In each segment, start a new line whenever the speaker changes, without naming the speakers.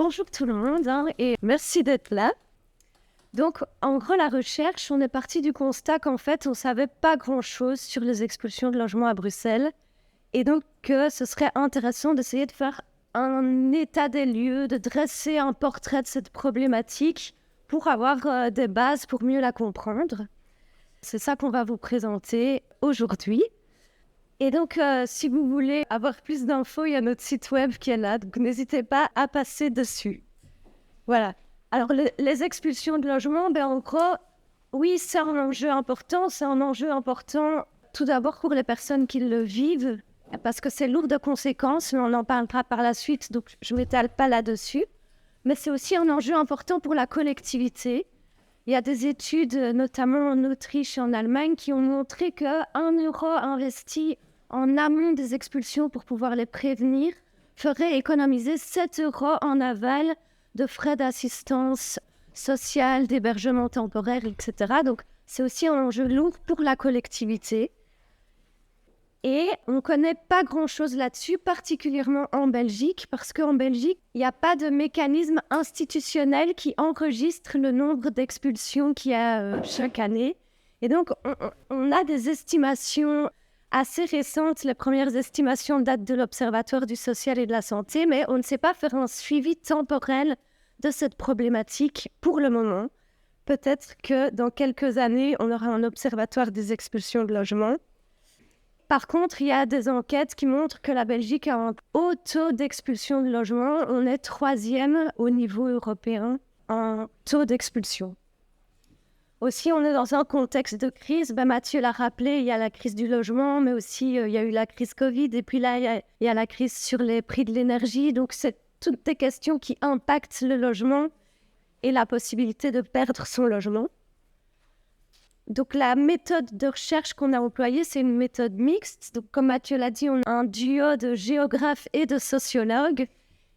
bonjour tout le monde et merci d'être là. Donc, en gros, la recherche, on est parti du constat qu'en fait, on ne savait pas grand-chose sur les expulsions de logements à Bruxelles. Et donc, ce serait intéressant d'essayer de faire un état des lieux, de dresser un portrait de cette problématique pour avoir des bases pour mieux la comprendre. C'est ça qu'on va vous présenter aujourd'hui. Et donc, si vous voulez avoir plus d'infos, il y a notre site web qui est là, donc n'hésitez pas à passer dessus. Voilà. Alors, les expulsions de logements, en gros, oui, c'est un enjeu important. C'est un enjeu important tout d'abord pour les personnes qui le vivent, parce que c'est lourd de conséquences, mais on en parlera par la suite, donc je ne m'étale pas là-dessus. Mais c'est aussi un enjeu important pour la collectivité. Il y a des études, notamment en Autriche et en Allemagne, qui ont montré qu'1 euro investi en amont des expulsions pour pouvoir les prévenir ferait économiser 7 euros en aval de frais d'assistance sociale, d'hébergement temporaire, etc. Donc, c'est aussi un enjeu lourd pour la collectivité. Et on ne connaît pas grand-chose là-dessus, particulièrement en Belgique, parce qu'en Belgique, il n'y a pas de mécanisme institutionnel qui enregistre le nombre d'expulsions qu'il y a chaque année. Et donc, on a des estimations assez récentes. Les premières estimations datent de l'Observatoire du social et de la santé, mais on ne sait pas faire un suivi temporel de cette problématique pour le moment. Peut-être que dans quelques années, on aura un observatoire des expulsions de logements. Par contre, il y a des enquêtes qui montrent que la Belgique a un haut taux d'expulsion de logements. On est 3e au niveau européen en taux d'expulsion. Aussi, on est dans un contexte de crise. Mathieu l'a rappelé, il y a la crise du logement, mais aussi il y a eu la crise Covid. Et puis là, il y a la crise sur les prix de l'énergie. Donc, c'est toutes des questions qui impactent le logement et la possibilité de perdre son logement. Donc, la méthode de recherche qu'on a employée, c'est une méthode mixte. Donc, comme Mathieu l'a dit, on a un duo de géographes et de sociologues.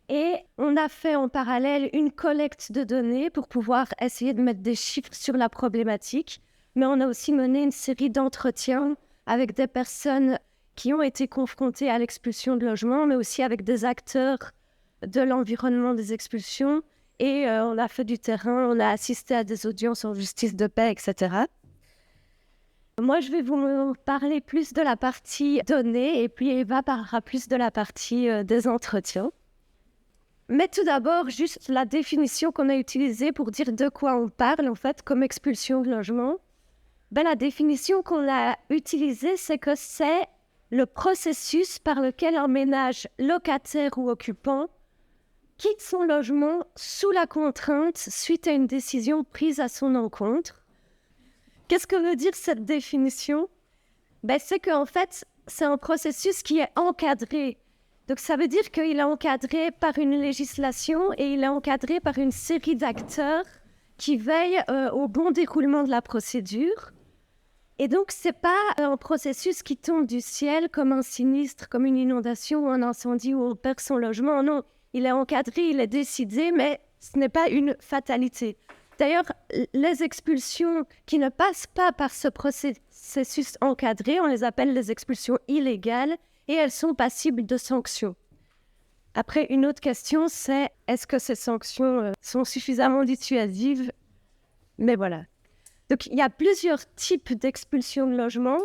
Et on a fait en parallèle une collecte de données pour pouvoir essayer de mettre des chiffres sur la problématique. Mais on a aussi mené une série d'entretiens avec des personnes qui ont été confrontées à l'expulsion de logements, mais aussi avec des acteurs de l'environnement des expulsions. Et on a fait du terrain, on a assisté à des audiences en justice de paix, etc. Moi, je vais vous parler plus de la partie données et puis Eva parlera plus de la partie des entretiens. Mais tout d'abord, juste la définition qu'on a utilisée pour dire de quoi on parle, en fait, comme expulsion de logement. La définition qu'on a utilisée, c'est que c'est le processus par lequel un ménage locataire ou occupant quitte son logement sous la contrainte suite à une décision prise à son encontre. Qu'est-ce que veut dire cette définition ? C'est qu'en fait, c'est un processus qui est encadré. Donc, ça veut dire qu'il est encadré par une législation et il est encadré par une série d'acteurs qui veillent au bon déroulement de la procédure. Et donc, ce n'est pas un processus qui tombe du ciel comme un sinistre, comme une inondation ou un incendie où on perd son logement. Non, il est encadré, il est décidé, mais ce n'est pas une fatalité. D'ailleurs, les expulsions qui ne passent pas par ce processus encadré, on les appelle les expulsions illégales et elles sont passibles de sanctions. Après, une autre question, c'est est-ce que ces sanctions sont suffisamment dissuasives ? Mais voilà. Donc, il y a plusieurs types d'expulsions de logements.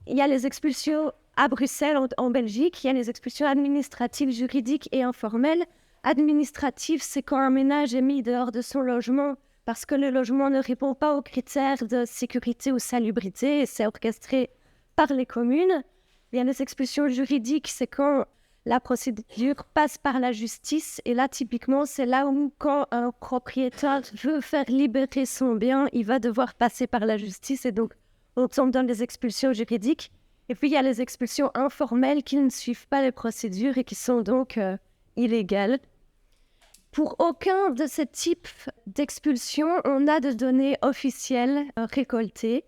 Il y a les expulsions à Bruxelles, en Belgique. Il y a les expulsions administratives, juridiques et informelles. Administratives, c'est quand un ménage est mis dehors de son logement parce que le logement ne répond pas aux critères de sécurité ou salubrité et c'est orchestré par les communes. Il y a les expulsions juridiques, c'est quand la procédure passe par la justice. Et là, typiquement, c'est là où quand un propriétaire veut faire libérer son bien, il va devoir passer par la justice. Et donc, on tombe dans les expulsions juridiques. Et puis, il y a les expulsions informelles qui ne suivent pas les procédures et qui sont donc illégales. Pour aucun de ces types d'expulsions, on a de données officielles récoltées.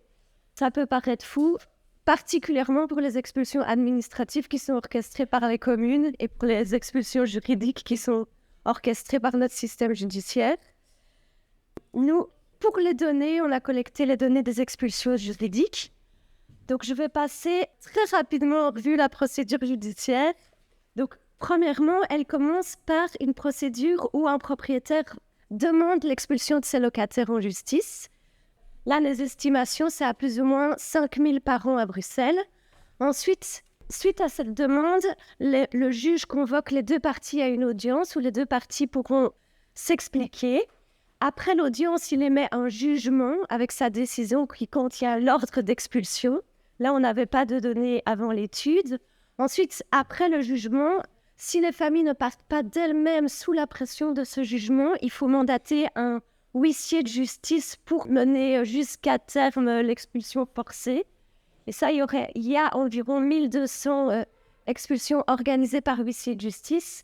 Ça peut paraître fou, particulièrement pour les expulsions administratives qui sont orchestrées par les communes et pour les expulsions juridiques qui sont orchestrées par notre système judiciaire. Nous, pour les données, on a collecté les données des expulsions juridiques. Donc, je vais passer très rapidement en revue la procédure judiciaire. Donc, Premièrement, elle commence par une procédure où un propriétaire demande l'expulsion de ses locataires en justice. Là, les estimations, c'est à plus ou moins 5 000 par an à Bruxelles. Ensuite, suite à cette demande, le juge convoque les deux parties à une audience où les deux parties pourront s'expliquer. Après l'audience, il émet un jugement avec sa décision qui contient l'ordre d'expulsion. Là, on n'avait pas de données avant l'étude. Ensuite, après le jugement, si les familles ne partent pas d'elles-mêmes sous la pression de ce jugement, il faut mandater un huissier de justice pour mener jusqu'à terme l'expulsion forcée. Et ça, il y a environ 1200 expulsions organisées par huissier de justice.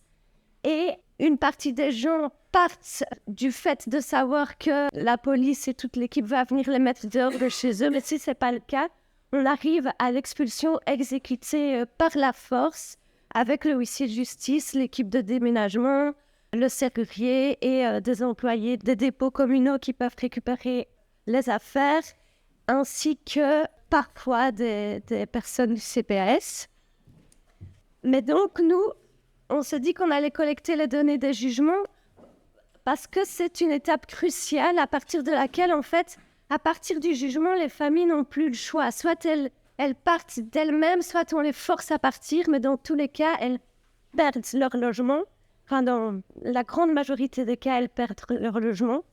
Et une partie des gens partent du fait de savoir que la police et toute l'équipe va venir les mettre dehors de chez eux. Mais si ce n'est pas le cas, on arrive à l'expulsion exécutée par la force avec le huissier de justice, l'équipe de déménagement, le serrurier et des employés des dépôts communaux qui peuvent récupérer les affaires, ainsi que parfois des personnes du CPAS. Mais donc, nous, on se dit qu'on allait collecter les données des jugements parce que c'est une étape cruciale à partir de laquelle, en fait, à partir du jugement, les familles n'ont plus le choix. Soit elles partent d'elles-mêmes, soit on les force à partir, mais dans tous les cas, elles perdent leur logement. Enfin, dans la grande majorité des cas, elles perdent leur logement.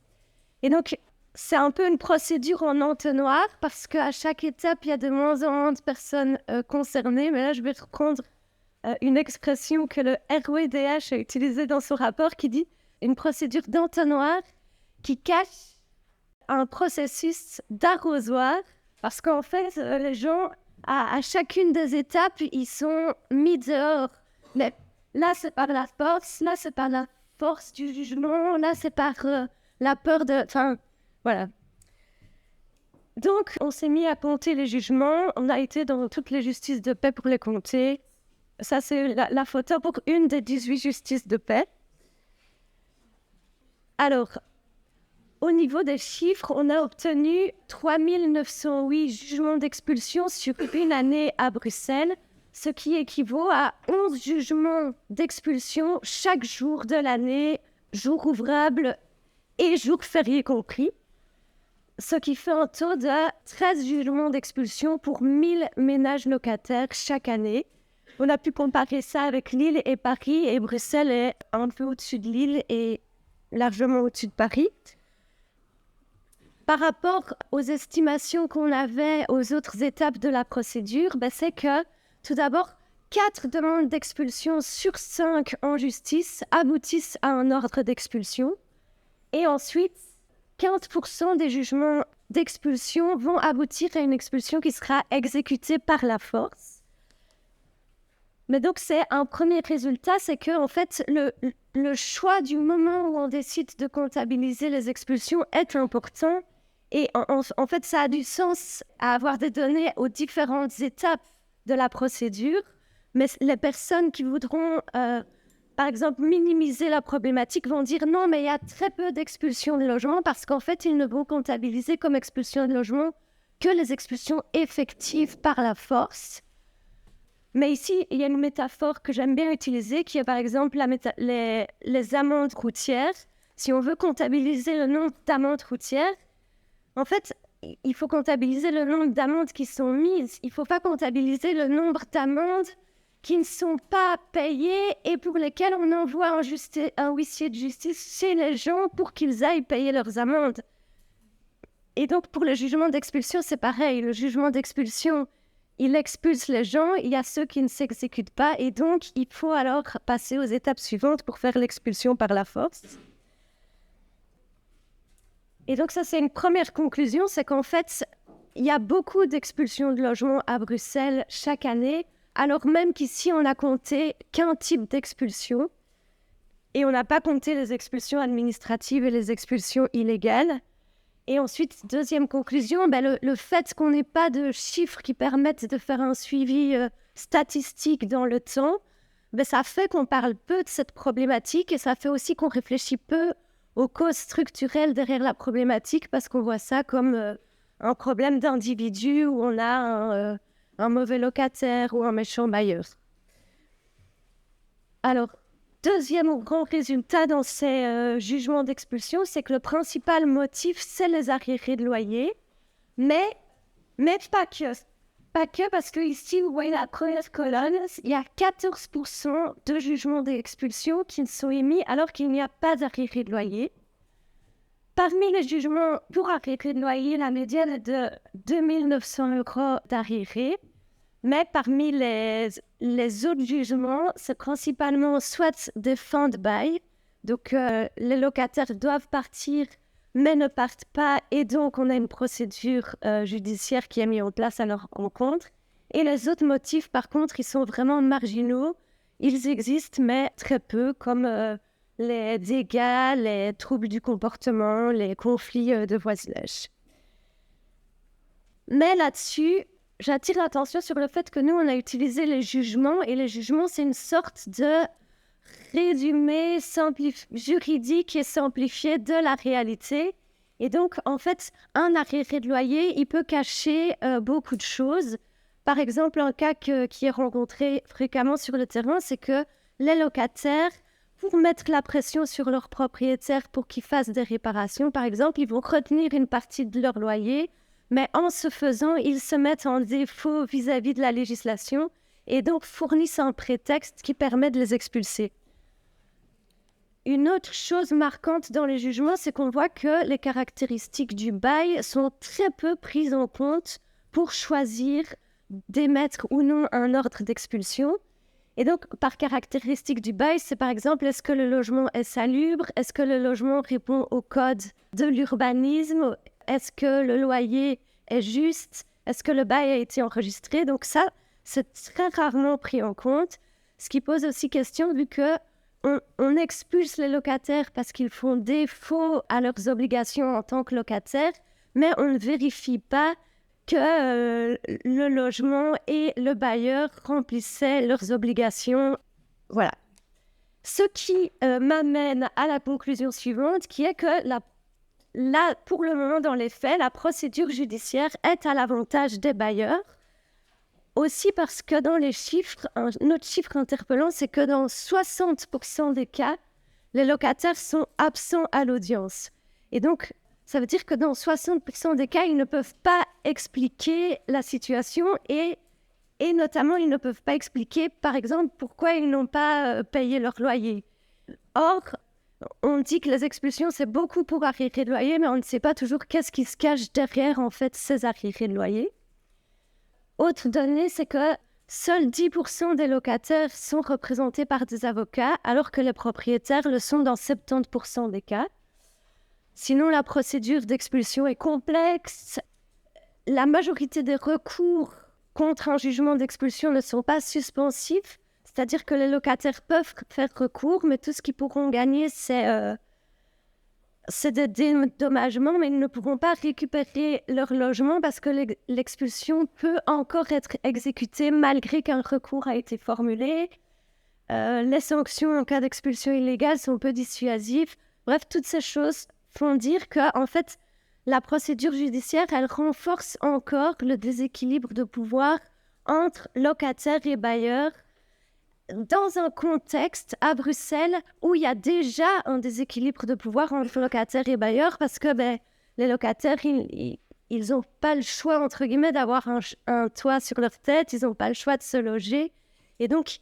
Et donc, c'est un peu une procédure en entonnoir parce qu'à chaque étape, il y a de moins en moins de personnes concernées. Mais là, je vais reprendre une expression que le ROEDH a utilisée dans son rapport qui dit une procédure d'entonnoir qui cache un processus d'arrosoir parce qu'en fait, les gens, à chacune des étapes, ils sont mis dehors. Mais là, c'est par la force, là, c'est par la force du jugement, là, c'est par la peur de... Enfin, voilà. Donc, on s'est mis à compter les jugements. On a été dans toutes les justices de paix pour les compter. Ça, c'est la photo pour une des 18 justices de paix. Alors, au niveau des chiffres, on a obtenu 3 908 jugements d'expulsion sur une année à Bruxelles, ce qui équivaut à 11 jugements d'expulsion chaque jour de l'année, jour ouvrable et jour férié compris, ce qui fait un taux de 13 jugements d'expulsion pour 1000 ménages locataires chaque année. On a pu comparer ça avec Lille et Paris, et Bruxelles est un peu au-dessus de Lille et largement au-dessus de Paris. Par rapport aux estimations qu'on avait aux autres étapes de la procédure, c'est que, tout d'abord, 4 demandes d'expulsion sur 5 en justice aboutissent à un ordre d'expulsion. Et ensuite, 15% des jugements d'expulsion vont aboutir à une expulsion qui sera exécutée par la force. Mais donc, c'est un premier résultat, c'est que en fait, le choix du moment où on décide de comptabiliser les expulsions est important. Et en fait, ça a du sens à avoir des données aux différentes étapes de la procédure. Mais les personnes qui voudront, par exemple, minimiser la problématique vont dire non, mais il y a très peu d'expulsions de logement parce qu'en fait, ils ne vont comptabiliser comme expulsion de logement que les expulsions effectives par la force. Mais ici, il y a une métaphore que j'aime bien utiliser qui est par exemple les amendes routières. Si on veut comptabiliser le nombre d'amendes routières, en fait, il faut comptabiliser le nombre d'amendes qui sont mises. Il ne faut pas comptabiliser le nombre d'amendes qui ne sont pas payées et pour lesquelles on envoie un huissier de justice chez les gens pour qu'ils aillent payer leurs amendes. Et donc, pour le jugement d'expulsion, c'est pareil. Le jugement d'expulsion, il expulse les gens, il y a ceux qui ne s'exécutent pas et donc il faut alors passer aux étapes suivantes pour faire l'expulsion par la force. Et donc ça, c'est une première conclusion, c'est qu'en fait, il y a beaucoup d'expulsions de logements à Bruxelles chaque année, alors même qu'ici, on n'a compté qu'un type d'expulsion et on n'a pas compté les expulsions administratives et les expulsions illégales. Et ensuite, deuxième conclusion, le fait qu'on n'ait pas de chiffres qui permettent de faire un suivi statistique dans le temps, ça fait qu'on parle peu de cette problématique et ça fait aussi qu'on réfléchit peu aux causes structurelles derrière la problématique parce qu'on voit ça comme un problème d'individu où on a un mauvais locataire ou un méchant bailleur. Alors, deuxième grand résultat dans ces jugements d'expulsion, c'est que le principal motif, c'est les arriérés de loyer, mais pas que. Pas que, parce que ici, vous voyez la première colonne, il y a 14% de jugements d'expulsion qui sont émis alors qu'il n'y a pas d'arriérés de loyer. Parmi les jugements pour arrêter de loyer, la médiane est de 2 900 € d'arriérés. Mais parmi les autres jugements, c'est principalement soit des fins de bail. Donc, les locataires doivent partir, mais ne partent pas. Et donc, on a une procédure judiciaire qui est mise en place à leur encontre. Et les autres motifs, par contre, ils sont vraiment marginaux. Ils existent, mais très peu, comme les dégâts, les troubles du comportement, les conflits de voisinage. Mais là-dessus, j'attire l'attention sur le fait que nous, on a utilisé les jugements, et les jugements, c'est une sorte de résumé juridique et simplifié de la réalité. Et donc, en fait, un arriéré de loyer, il peut cacher beaucoup de choses. Par exemple, un cas qui est rencontré fréquemment sur le terrain, c'est que les locataires, pour mettre la pression sur leurs propriétaires pour qu'ils fassent des réparations, par exemple, ils vont retenir une partie de leur loyer, mais en ce faisant, ils se mettent en défaut vis-à-vis de la législation et donc fournissent un prétexte qui permet de les expulser. Une autre chose marquante dans les jugements, c'est qu'on voit que les caractéristiques du bail sont très peu prises en compte pour choisir d'émettre ou non un ordre d'expulsion. Et donc, par caractéristique du bail, c'est par exemple, est-ce que le logement est salubre? Est-ce que le logement répond au code de l'urbanisme? Est-ce que le loyer est juste? Est-ce que le bail a été enregistré? Donc ça, c'est très rarement pris en compte. Ce qui pose aussi question, vu qu'on expulse les locataires parce qu'ils font défaut à leurs obligations en tant que locataires, mais on ne vérifie pas que le logement et le bailleur remplissaient leurs obligations. Voilà. Ce qui m'amène à la conclusion suivante, qui est que là, pour le moment, dans les faits, la procédure judiciaire est à l'avantage des bailleurs. Aussi parce que dans les chiffres, un autre chiffre interpellant, c'est que dans 60% des cas, les locataires sont absents à l'audience. Et donc, ça veut dire que dans 60% des cas, ils ne peuvent pas expliquer la situation et notamment, ils ne peuvent pas expliquer, par exemple, pourquoi ils n'ont pas payé leur loyer. Or, on dit que les expulsions, c'est beaucoup pour arriérés de loyer, mais on ne sait pas toujours qu'est-ce qui se cache derrière, en fait, ces arriérés de loyer. Autre donnée, c'est que seuls 10% des locataires sont représentés par des avocats, alors que les propriétaires le sont dans 70% des cas. Sinon, la procédure d'expulsion est complexe. La majorité des recours contre un jugement d'expulsion ne sont pas suspensifs, c'est-à-dire que les locataires peuvent faire recours, mais tout ce qu'ils pourront gagner, c'est des dédommagements, mais ils ne pourront pas récupérer leur logement parce que l'expulsion peut encore être exécutée malgré qu'un recours a été formulé. Les sanctions en cas d'expulsion illégale sont peu dissuasives. Bref, toutes ces choses font dire que, en fait, la procédure judiciaire, elle renforce encore le déséquilibre de pouvoir entre locataires et bailleurs dans un contexte à Bruxelles où il y a déjà un déséquilibre de pouvoir entre locataires et bailleurs parce que les locataires, ils n'ont pas le choix, entre guillemets, d'avoir un toit sur leur tête, ils n'ont pas le choix de se loger. Et donc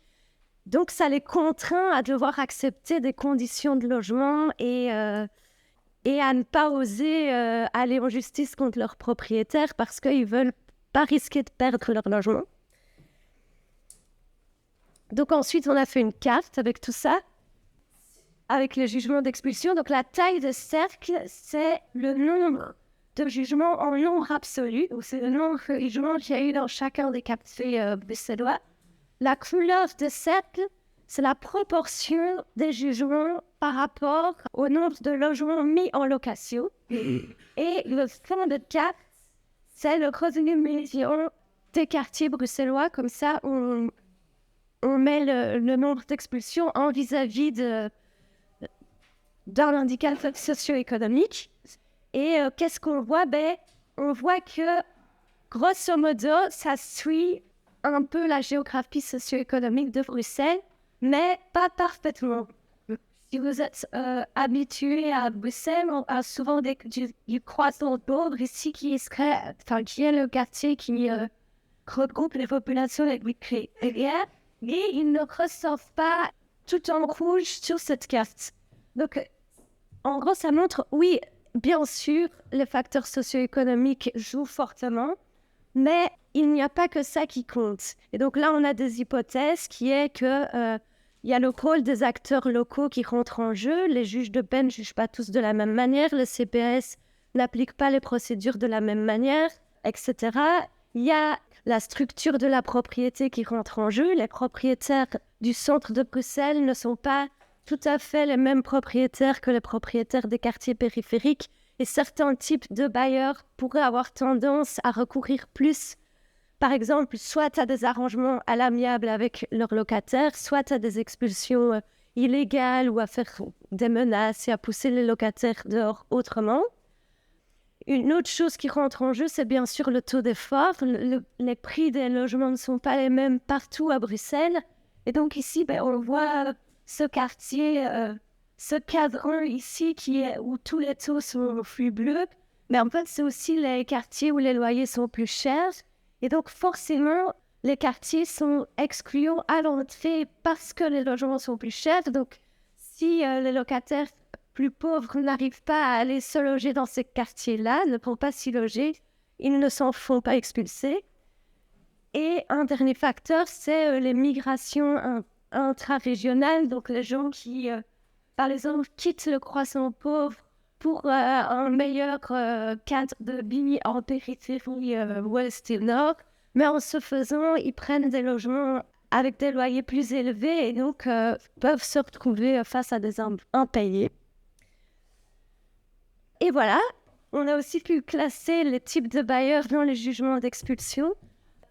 ça les contraint à devoir accepter des conditions de logement et à ne pas oser aller en justice contre leurs propriétaires parce qu'ils ne veulent pas risquer de perdre leur logement. Donc ensuite, on a fait une carte avec tout ça, avec les jugements d'expulsion. Donc la taille de cercle, c'est le nombre de jugements en nombre absolu. Donc c'est le nombre de jugements qu'il y a eu dans chacun des quartiers bruxellois. La couleur de cercle, c'est la proportion des jugements par rapport au nombre de logements mis en location. Et le fond de carte, c'est le revenu médian des quartiers bruxellois. Comme ça, on met le nombre d'expulsions en vis-à-vis d'un indicateur socio-économique. Et qu'est-ce qu'on voit? On voit que, grosso modo, ça suit un peu la géographie socio-économique de Bruxelles. mais pas parfaitement. Si vous êtes habitué à Bruxelles, on a souvent du croissant pauvre ici qui est le quartier qui regroupe les populations les plus précaires, mais il ne ressort pas tout en rouge sur cette carte. Donc, en gros, ça montre, oui, bien sûr, les facteurs socio-économiques jouent fortement, mais il n'y a pas que ça qui compte. Et donc là, on a des hypothèses qui est que il y a le rôle des acteurs locaux qui rentrent en jeu. Les juges de peine ne jugent pas tous de la même manière. Le CPS n'applique pas les procédures de la même manière, etc. Il y a la structure de la propriété qui rentre en jeu. Les propriétaires du centre de Bruxelles ne sont pas tout à fait les mêmes propriétaires que les propriétaires des quartiers périphériques. Et certains types de bailleurs pourraient avoir tendance à recourir plus, par exemple, soit à des arrangements à l'amiable avec leurs locataires, soit à des expulsions illégales ou à faire des menaces et à pousser les locataires dehors autrement. Une autre chose qui rentre en jeu, c'est bien sûr le taux d'effort. Les prix des logements ne sont pas les mêmes partout à Bruxelles. Et donc ici, on voit ce quartier, ce cadre ici où tous les taux sont plus bleus. Mais en fait, c'est aussi les quartiers où les loyers sont plus chers. Et donc forcément, les quartiers sont excluants à l'entrée parce que les logements sont plus chers. Donc si les locataires plus pauvres n'arrivent pas à aller se loger dans ces quartiers-là, ne vont pas s'y loger, ils ne s'en font pas expulser. Et un dernier facteur, c'est les migrations intra-régionales, donc les gens qui, par exemple, quittent le croissant pauvre pour un meilleur cadre de vie en périphérie ouest et nord, mais en ce faisant, ils prennent des logements avec des loyers plus élevés et donc peuvent se retrouver face à des impayés. Et voilà, on a aussi pu classer les types de bailleurs dans les jugements d'expulsion.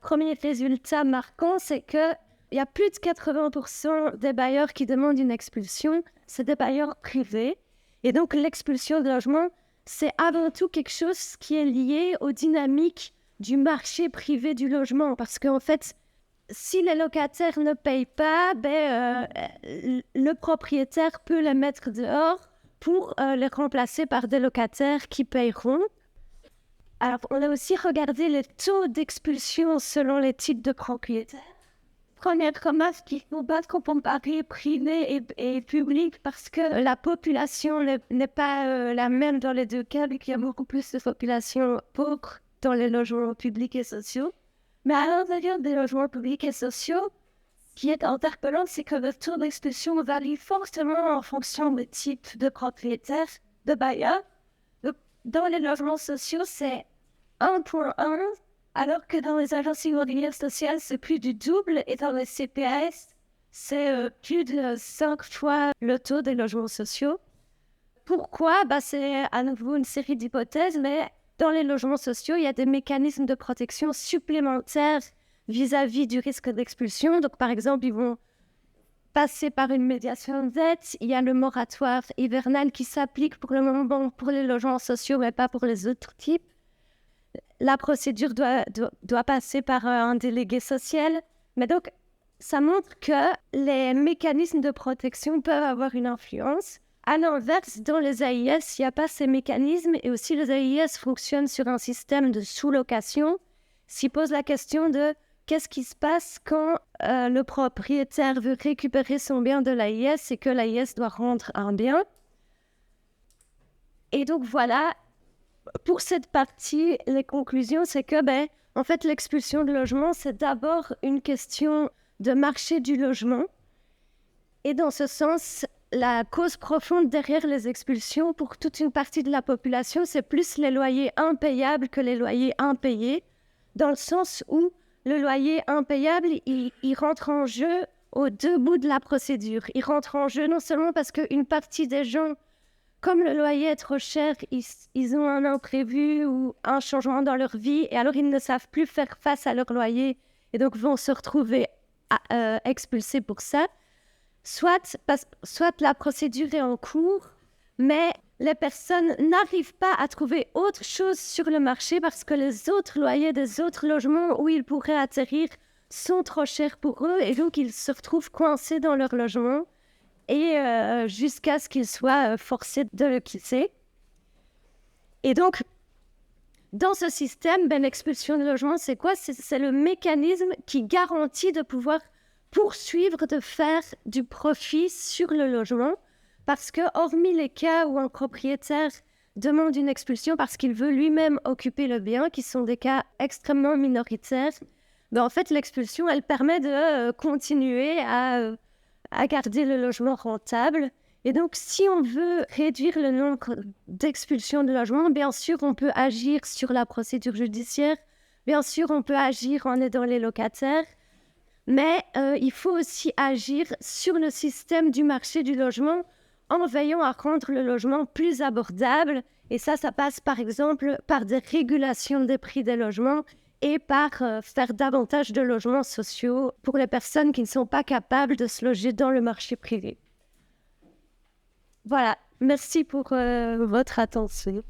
Premier résultat marquant, c'est qu'il y a plus de 80% des bailleurs qui demandent une expulsion, c'est des bailleurs privés. Et donc l'expulsion de logement, c'est avant tout quelque chose qui est lié aux dynamiques du marché privé du logement. Parce qu'en fait, si les locataires ne payent pas, le propriétaire peut les mettre dehors pour les remplacer par des locataires qui paieront. Alors, on a aussi regardé les taux d'expulsion selon les types de propriétaires. Première remarque qu'il faut pas comparer privé et public parce que la population n'est pas la même dans les deux cas, et qu'il y a beaucoup plus de population pauvre dans les logements publics et sociaux. Mais à l'intérieur des logements publics et sociaux, ce qui est interpellant, c'est que le taux d'expulsion varie fortement en fonction du type de propriétaire, de bailleur. Dans les logements sociaux, c'est 1,1, alors que dans les agences immobilières sociales, c'est plus du double, et dans les CPS, c'est plus de 5 fois le taux des logements sociaux. Pourquoi ? C'est à nouveau une série d'hypothèses, mais dans les logements sociaux, il y a des mécanismes de protection supplémentaires vis-à-vis du risque d'expulsion. Donc, par exemple, ils vont passer par une médiation de dette. Il y a le moratoire hivernal qui s'applique pour le moment pour les logements sociaux, mais pas pour les autres types. La procédure doit passer par un délégué social. Mais donc, ça montre que les mécanismes de protection peuvent avoir une influence. À l'inverse, dans les AIS, il n'y a pas ces mécanismes. Et aussi, les AIS fonctionnent sur un système de sous-location. S'y pose la question de qu'est-ce qui se passe quand le propriétaire veut récupérer son bien de l'AIS et que l'AIS doit rendre un bien. Et donc, voilà. Pour cette partie, les conclusions, c'est que, en fait, l'expulsion de logement, c'est d'abord une question de marché du logement. Et dans ce sens, la cause profonde derrière les expulsions, pour toute une partie de la population, c'est plus les loyers impayables que les loyers impayés, dans le sens où le loyer impayable, il rentre en jeu aux deux bouts de la procédure. Il rentre en jeu non seulement parce qu'une partie des gens, comme le loyer est trop cher, ils ont un imprévu ou un changement dans leur vie et alors ils ne savent plus faire face à leur loyer et donc vont se retrouver expulsés pour ça. Soit la procédure est en cours, mais les personnes n'arrivent pas à trouver autre chose sur le marché parce que les autres loyers des autres logements où ils pourraient atterrir sont trop chers pour eux et donc ils se retrouvent coincés dans leur logement et jusqu'à ce qu'ils soient forcés de le quitter. Et donc, dans ce système, l'expulsion de logement, c'est quoi? C'est le mécanisme qui garantit de pouvoir poursuivre, de faire du profit sur le logement, parce que, hormis les cas où un propriétaire demande une expulsion parce qu'il veut lui-même occuper le bien, qui sont des cas extrêmement minoritaires, en fait, l'expulsion, elle permet de continuer à garder le logement rentable. Et donc, si on veut réduire le nombre d'expulsions de logements, bien sûr, on peut agir sur la procédure judiciaire, bien sûr, on peut agir en aidant les locataires, mais il faut aussi agir sur le système du marché du logement en veillant à rendre le logement plus abordable. Et ça passe par exemple par des régulations des prix des logements et par faire davantage de logements sociaux pour les personnes qui ne sont pas capables de se loger dans le marché privé. Voilà, merci pour votre attention.